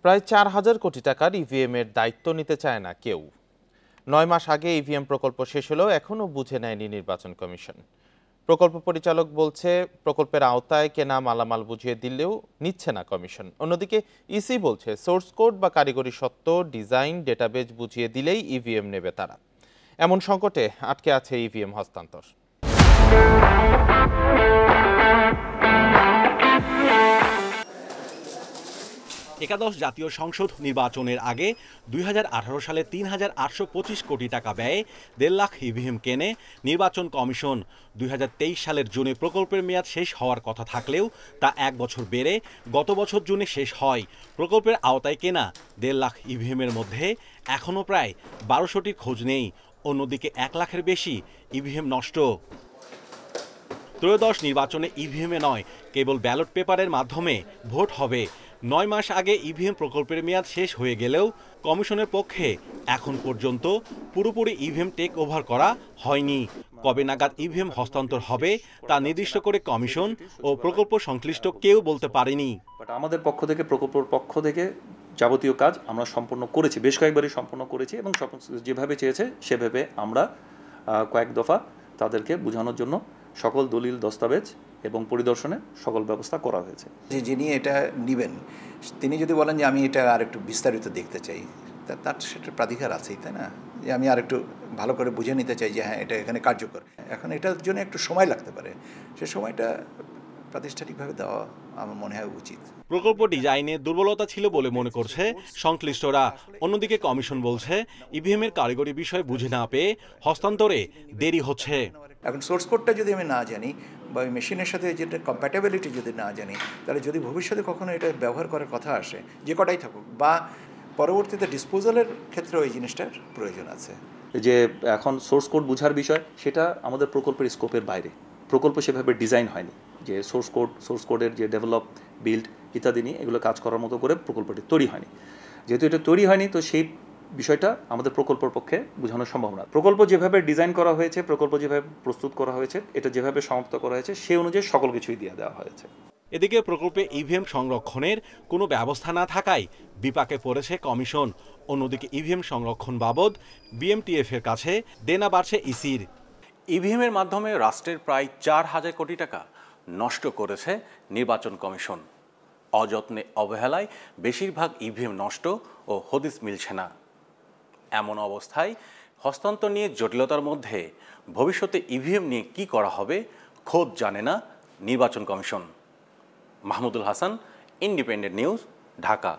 প্রায় ৪,০০০ কোটি টাকার ইভিএমের দায়িত্ব নিতে চায় না কেউ। ৯ মাস আগে ইভিএম প্রকল্প শেষ হলেও এখনও বুঝে নেয়নি নির্বাচন কমিশন। প্রকল্প পরিচালক বলছে প্রকল্পের আওতায় কেনা মালামাল বুঝিয়ে দিলেও নিচ্ছে না কমিশন। অন্যদিকে ইসি বলছে সোর্স কোড বা কারিগরি সত্ত্ব, ডিজাইন, ডেটাবেজ বুঝিয়ে দিলেই ইভিএম নেবে তারা। এমন সংকটে আটকে আছে ইভিএম হস্তান্তর। একাদশ জাতীয় সংসদ নির্বাচনের আগে ২০১৮ সালে ৩,৮২৫ কোটি টাকা ব্যয়ে ১.৫ লাখ ইভিএম কেনে নির্বাচন কমিশন। ২০২৩ সালের জুনে প্রকল্পের মেয়াদ শেষ হওয়ার কথা থাকলেও তা ১ বছর বেড়ে গত বছর জুনে শেষ হয়। প্রকল্পের আওতায় কেনা ১.৫ লাখ ইভিএমের মধ্যে এখনও প্রায় ১২০০টির খোঁজ নেই। অন্যদিকে ১ লাখের বেশি ইভিএম নষ্ট। ত্রয়োদশ নির্বাচনে ইভিএমে নয়, কেবল ব্যালট পেপারের মাধ্যমে ভোট হবে। ৯ মাস আগে ইভিএম প্রকল্পের মেয়াদ শেষ হয়ে গেলেও কমিশনের পক্ষে এখন পর্যন্ত পুরোপুরি ইভিএম টেক ওভার করা হয়নি। কবে নাগাদ ইভিএম হস্তান্তর হবে তা নির্দিষ্ট করে কমিশন ও প্রকল্প সংশ্লিষ্ট কেউ বলতে পারেনি। আমাদের পক্ষ থেকে, প্রকল্পের পক্ষ থেকে যাবতীয় কাজ আমরা সম্পন্ন করেছি, বেশ কয়েকবারই সম্পন্ন করেছি এবং যেভাবে চেয়েছে সেভাবে আমরা কয়েক দফা তাদেরকে বোঝানোর জন্য সকল দলিল, দস্তাবেজ এবং পরিদর্শনে সকল ব্যবস্থা করা হয়েছে। যিনি এটা নেবেন তিনি যদি বলেন যে আমি এটা আর একটু বিস্তারিত দেখতে চাই, তার সেটা প্রাধিকার আছেই, তাই না? যে আমি আর একটু ভালো করে বুঝে নিতে চাই যে হ্যাঁ এটা এখানে কার্যকর। এখন এটার জন্য একটু সময় লাগতে পারে, সে সময়টা প্রাতিষ্ঠানিকভাবে দেওয়া আমার মনে হয় উচিত। প্রকল্প ডিজাইনে দুর্বলতা ছিল বলে মনে করছে সংশ্লিষ্টরা। অন্যদিকে কমিশন বলছে ইভিএমের কারিগরি বিষয় বুঝে না পেয়ে হস্তান্তরে দেরি হচ্ছে। এখন সোর্স কোডটা যদি আমি না জানি বা ওই মেশিনের সাথে যেটা কম্প্যাটেবিলিটি যদি না জানি, তাহলে যদি ভবিষ্যতে কখনো এটা ব্যবহার করার কথা আসে, যে কটাই থাকুক, বা পরবর্তীতে ডিসপোজালের ক্ষেত্রে ওই জিনিসটার প্রয়োজন আছে। যে এখন সোর্স কোড বোঝার বিষয়, সেটা আমাদের প্রকল্পের স্কোপের বাইরে। প্রকল্প সেভাবে ডিজাইন হয়নি যে সোর্স কোডের যে ডেভেলপ, বিল্ড ইত্যাদি নিয়ে এগুলো কাজ করার মতো করে প্রকল্পটি তৈরি হয়নি। যেহেতু এটা তৈরি হয়নি, তো সেই বিষয়টা আমাদের প্রকল্পের পক্ষে বোঝানো সম্ভব না। প্রকল্প যেভাবে ডিজাইন করা হয়েছে, প্রকল্প যেভাবে প্রস্তুত করা হয়েছে, এটা যেভাবে সমাপ্ত করা হয়েছে সেই অনুযায়ী সকল কিছুই দিয়ে দেওয়া হয়েছে। এদিকে প্রকল্পে ইভিএম সংরক্ষণের কোনো ব্যবস্থা না থাকায় বিপাকে পড়েছে কমিশন। অন্যদিকে ইভিএম সংরক্ষণ বাবদ বিএমটিএফ এর কাছে দেনা বাড়ছে ইসির। ইভিএমের মাধ্যমে রাষ্ট্রের প্রায় ৪,০০০ কোটি টাকা নষ্ট করেছে নির্বাচন কমিশন। অযত্নে, অবহেলায় বেশিরভাগ ইভিএম নষ্ট ও হদিস মিলছে না। এমন অবস্থায় হস্তান্তর নিয়ে জটিলতার মধ্যে ভবিষ্যতে ইভিএম নিয়ে কি করা হবে খোদ জানে না নির্বাচন commission. Mahmudul Hasan, independent news, Dhaka.